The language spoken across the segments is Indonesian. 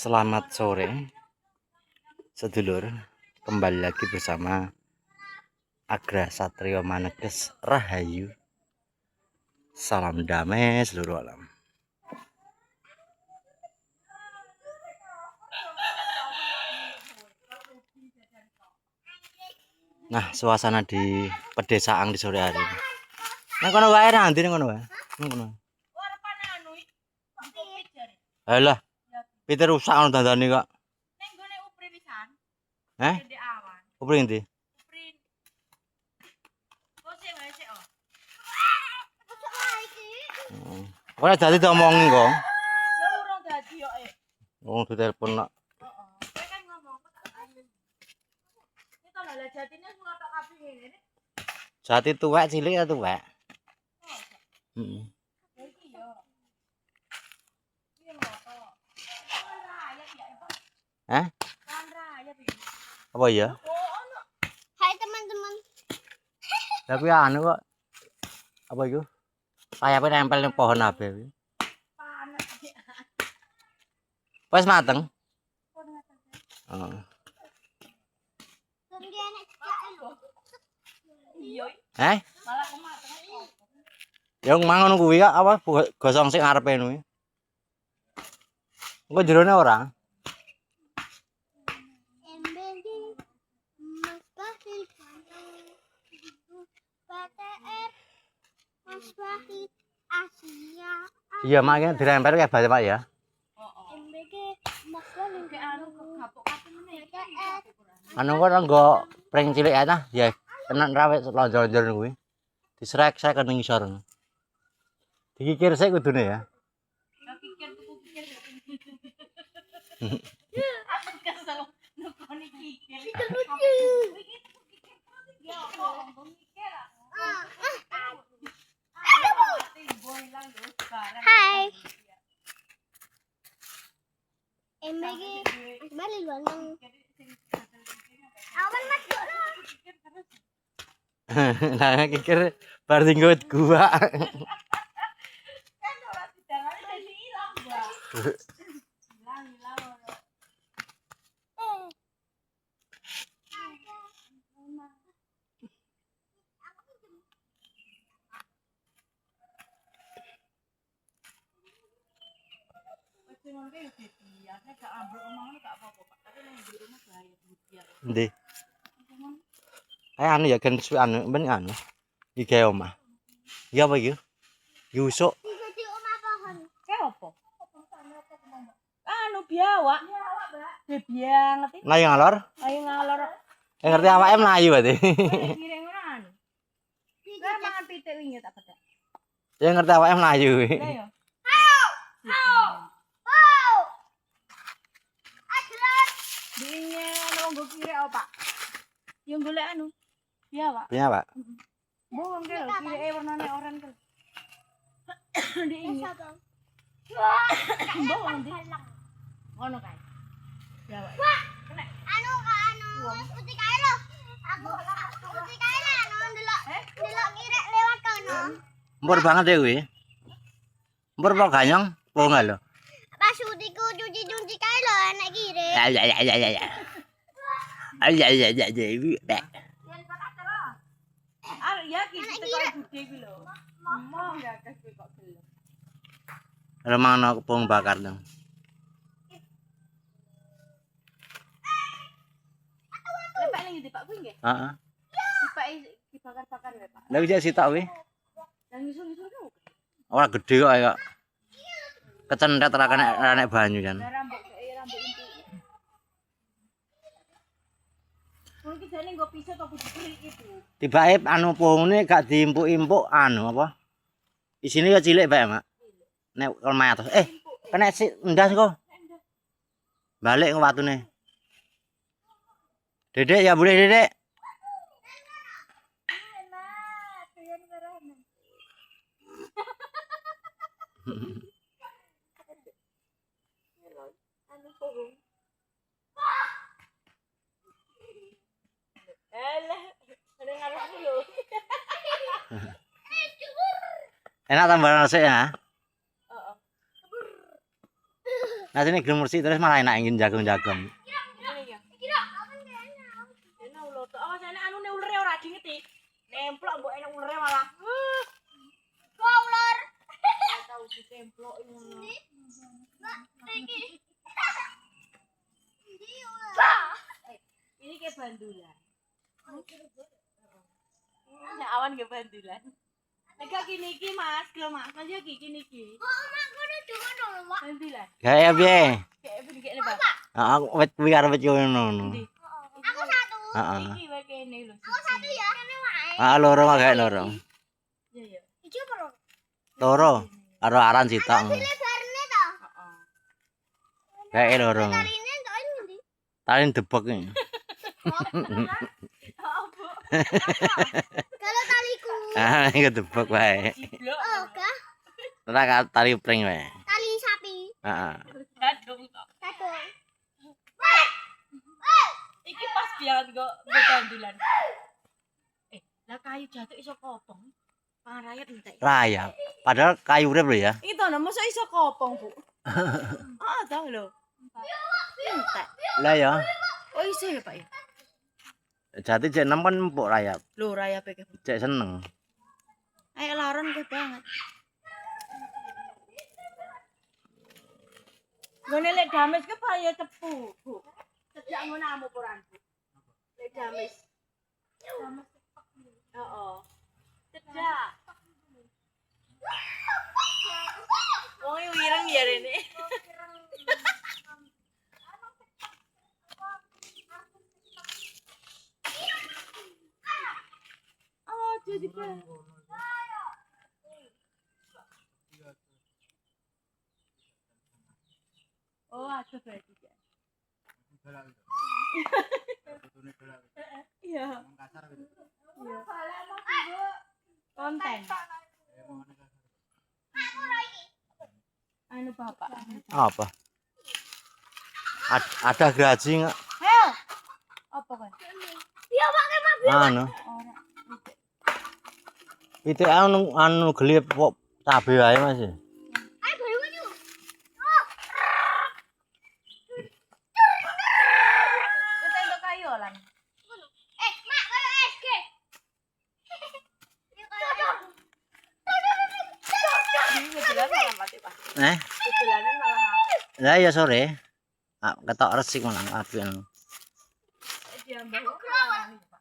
Selamat sore sedulur, kembali lagi bersama Agra Satrio Maneges Rahayu. Salam damai seluruh alam. Nah, suasana di pedesaan di sore hari ini. Nang kono wae nanti nang kono wae. Nang kono. Alah, Peter rusak ono dandane kok. Ning gone upri pisan. Heh? Gede awan. Upri endi? Upri. Kok sik wae sik oh. Ora dadi diomongi kok. Ya urung dadi kok e. Wong ditelepon nak. Heeh. Kowe kan ngomong kok tak anu. Iki to lha jatine surat tok kabeh ngene. Jati tuwek cilik ya tuwek. Heeh. Ya iki yo. Iki lho to. Raya ya, Pak. Hah? Kan raya iki. Apa ya? Oh, ono. Hai teman-teman. Lah kuwi anu kok. Apa iku? Sayape nempel ning pohon abe kuwi. Panas iki. Wes mateng? Kok ngaten. Heeh. Tunggu enek cekak lho. Iya. Heh? Malah kemateng kok. Ya mangono kuwi kok apa gosong sing arepe kuwi. Engko jerone ora? MBG Mas Bahid PTR Mas Bahid Asia Iya, makanya dirempel kayak bate Pak ya. Heeh. MBG Mas Bahid Kayak anu kegapuk kabeh meneh iki. Anu kok nggo pring cilik ae ta? Ya, tenan ra wis lonjor-lonjor kuwi. Disrek-srek ning ngisor. Dikikir sik kudune ya. Lah pikir tuku pikir. Aku kesel nukoni pikir. Ya kok mikir. Hai MBG Mas Bahid luang awan Mas Dono Nah, kikir bar tinggut gua. Kan ora didangane dadi ilang, Mbak. Hilang. Gak ambil omongan gak apa-apa, Pak. Tapi nek di rumah bahaya dia. Endi? Anu ya kan anu ben anu. Iki omah. Iya apa iki? Yusuk. bisa di omah pohon Kayak apa? Anu biawak. Mbak. Bianget iki. Mlayu ngalor. Ayo ngalor. Ngerti awake mlayu berarti. Giring ora anu. Lah mangan pitik wingi tak pedak. Ya ngerti awake mlayu kuwi. Lah ya. Dinge nunggu kire apa? Yang golek anu. Biawak. Piye, Pak? Bohong ke lho, kireke warnane oranye ke. Diinget. Bohong di. Ngono kae. Biawak. Kena. anu putih kae lho aku putih kae lah ndelok kirek lewat kono Empur banget ya kuwi. Empur apa ganyong? Wong lho. pas utiku cuci kae lho enek kirek Ya. Ya. Yen kok ada lho. Ah ya ki kok gede ki lho. Mau enggak kasih kok gelem. Remangno kepung bakar dong. Lepek ning ndi Pak kuwi nggih? Heeh. Dipeki dibakar-bakar ya Pak. Lah iki sitok kuwi. Yang ngisul-ngisul ku. Ora gede kok. Kecentret ra nek banyu jan. Rambut inti. Wong iki jane nggo pisau to kudu cilik itu. Tibake anu pohone gak diimpuk-impuk anu apa? Isine ya cilik bae, Mak. Nek lemah atus. Kena sik ndas kok. Balik ke watune. Dedek ya boleh Dedek. Enak, doyan karo enak. Anu pohon. Alah, ada ngarep dulu. Enak tambah nasi ya. Heeh. Nah sini gelem mursi terus malah enak ingin jagung-jagung. Ngene ya. Dene ulo to. Awas enek anune ulere ora dingeti. Nemplok mbok enek ulere malah. Kok ular? Ora tau ditemplok ngono. Iki. Ini kayak bandulan. Nek awan nggih bandulan. Nek gini iki Mas, lho Mas, Mas ya gini iki. Kok omak kono dungo dong, Mak? Bandulan. Kayak piye? Kayak begini Pak. Heeh, wit kuwi karo wit ngono. Ndi? Aku satu. Heeh. Iki wae kene lho. Aku satu ya. Kene wae. Ah loro mah kayak loro. Iya ya. Iki apa lho? Loro karo aran sitok. Lebarne to. Heeh. Kayak loro. Taline entuk ndi? Tali debek iki. Kalau taliku. Ah, iki debek wae. Jiblok. Oh, kah? Ora ka tali pring wae. Tali sapi. Heeh. Gadung kok. Kadung. Iki pas biar kok bandulan. Lah kayu jatuh iso kopong. Pangrayat entek. Rayap. Padahal kayu urip lho ya. Iki to mosok iso kopong, Bu. Ah, tau lho. Entek. Lah ya. Oh iso ya, Pak ya. Jati cek 6 kan empuk rayap. Lho rayape ke. Cek seneng. Ayo laron ke banget. Ngene lek dames ke paye cepu, Bu. Sejak ngono amu poran, Bu. Lek dames. Dames. Heeh. Cedak. Wong wireng ya rene. Oh, jadi kan. Oh, ada berarti ya. Iya. Iya. Konten. Anu bapak. Apa? Ada graji enggak? Hel. Apa kan? Iya, pakai mah. Anu. Ora. Pitik anu gelip kok cabe wae Mas. Ayo bayu maju. Kita untuk kayu lan. Mak, koyo SG. Ini kebetulan malah mati, Pak. Kebetulanan malah mati. Lah ya sore. Ah, ketok resik malah api anu. Dia bawa malah mati, Pak.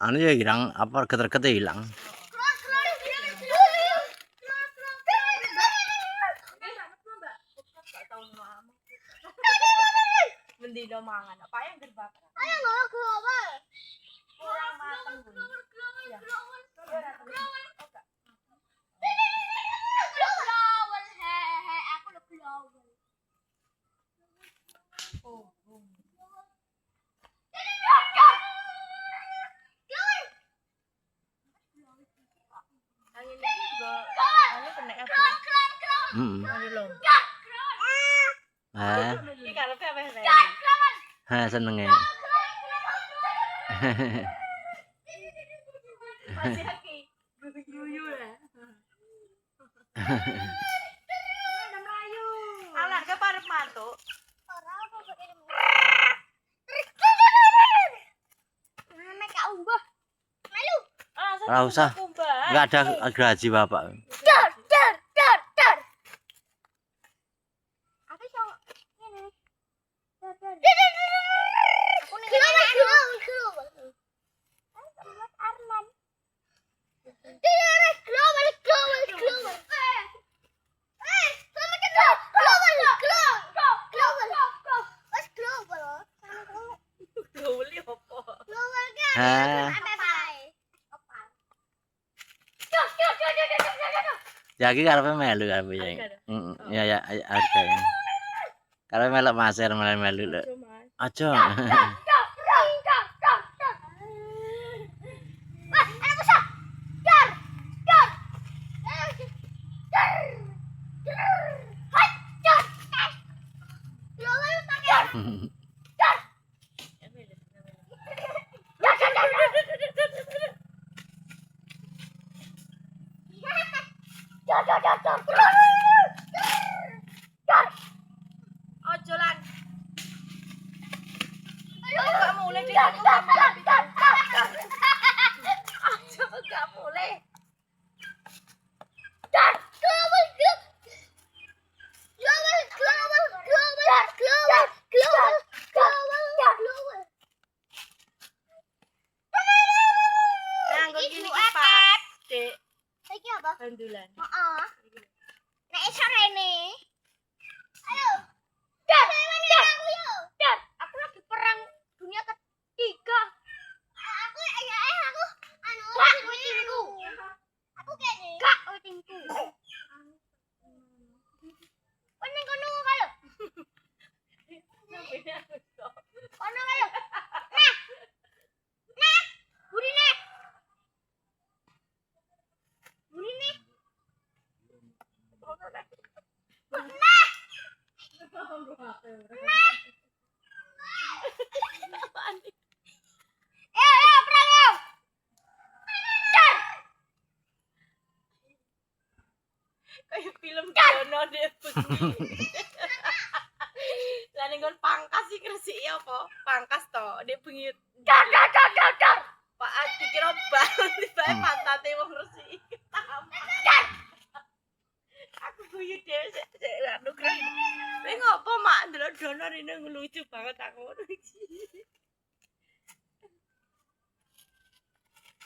Anu ya hilang apa geter-geter hilang. Mendino mangan apa yang terbakar Ayo nggak global. kurang matang Bu. Ya. Global, hehe, aku udah global. Oh, angin ini juga anu kena apa? Heeh. Anu lho. Iki karepe apa ya? Ha seneng ya. Masih aki. Guyu lah. Alah ke parep mantuk. Kak Umbah. Malu. Ora usah. Enggak ada graji Bapak. Dar. Apa sih ini? Aku nih. Global. Arman. Global. Sama kita. Global. What's global? Goli opo? Global kan? Ha. Ya iki karepe melu karepe ya. Heeh. Ya ada. Karepe melok maser melu lho. Aja. Coba gak boleh. Nah, kok gini ki pas, Dek. Iki apa? Bandulan. Heeh. Nek iso rene. Ayo. Dan aku yo. Dan aku lagi perang dunia ketiga. Aku ya aku anu wetinku. Aku kene. Kak wetinku. Kono kono kalau. Kono kalau. Nah. Nah. Burine. Burine. Nah. Perang yo. Dar. Kayak film Dono deh bengi. Lah ning kon pangkas iki resik ya apa? Pangkas to, dek bengi. Dar. Pak dikira banget tiba pantate wong resik. Dar. Aku guyu dhewe sik anu keren. Kowe ngopo mak ndelok Dono rene lucu banget aku ngono iki.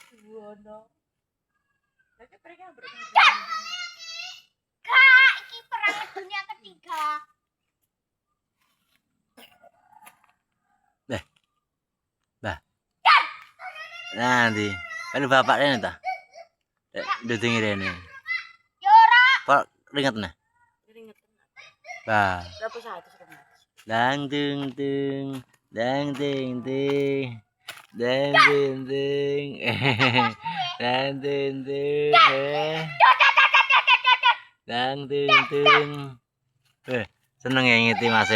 Dono. Lagi mereka berkata. Kak, iki perang dunia ketiga. Nanti. Kan bapaknya nih ta. Duting rene. Yo ora. Pak ringet nah. Keringet. Bah. Berapa saat itu sekarang? Dang ting ting. Dang ting ting. Dang ting ting. Dang ting ting. Dang ting ting. Seneng ya ngiti Mas.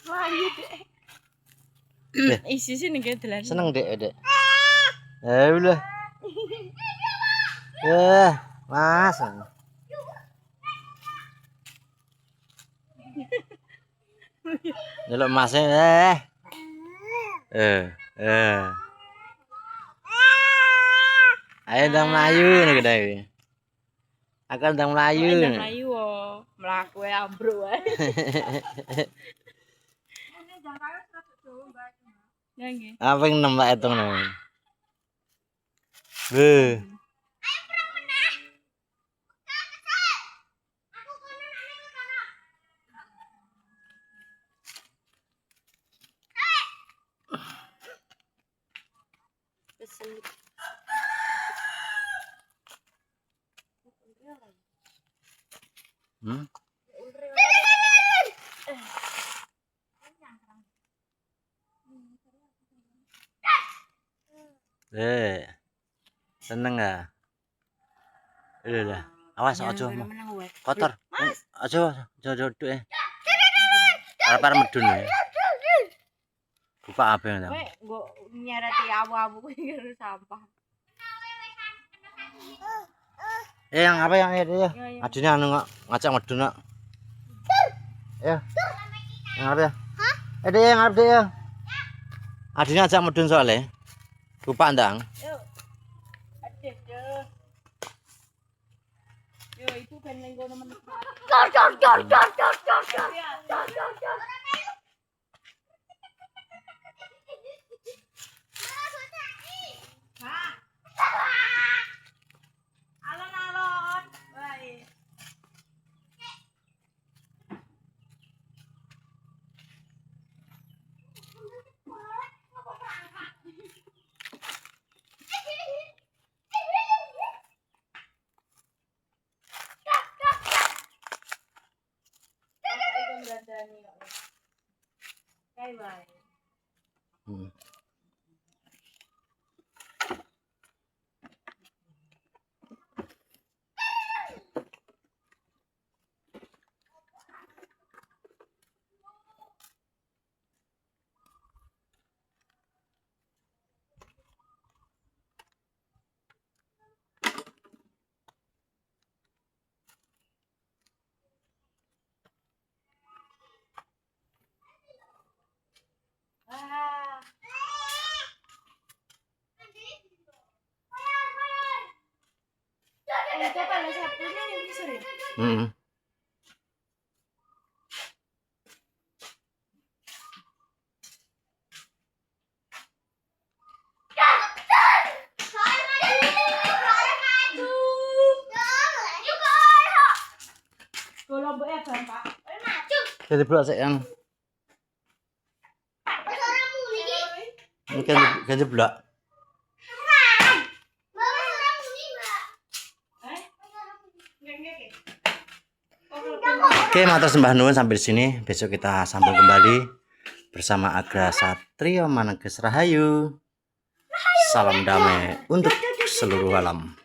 Melayu dek. Isi sih nih kayak telan. Seneng dek. Ya udah. Ya, Mas. Delok Masnya Ayo ndang mlayu nek gede. Akan ndang mlayu. Ndang mlayu wo, mlaku ae ambruk wae. Ini jangkauan 100 jauh Mbak. Ya nggih. Apa yang nembak hitung nih? Be. Pesen. Hmm? Seneng gak? Udah. Awas aja kotor. Aja duduk ya. Para medun ya. Buka apa ya? Kowe nggo nyereti awu-awu kuwi karo sampah. Yang apa yang itu ya? Ya. Adine anu ngajak medun kok. Ya. Yang apa ya? Hah? Yang apa ya? Adine ngajak medun soalnya. Buka ndang. Yuk. Adeh, yo. Yo, itu kan ning kono men. Alon-alon. Baik. Bye bye. Hmm. Kalau mbak ya Bapak. Jadi pula sik yang ganti pula. Oke, matur sembah nuwun sampai di sini. Besok kita sambung kembali bersama Agra Satrio Maneges Rahayu. Salam damai untuk seluruh alam.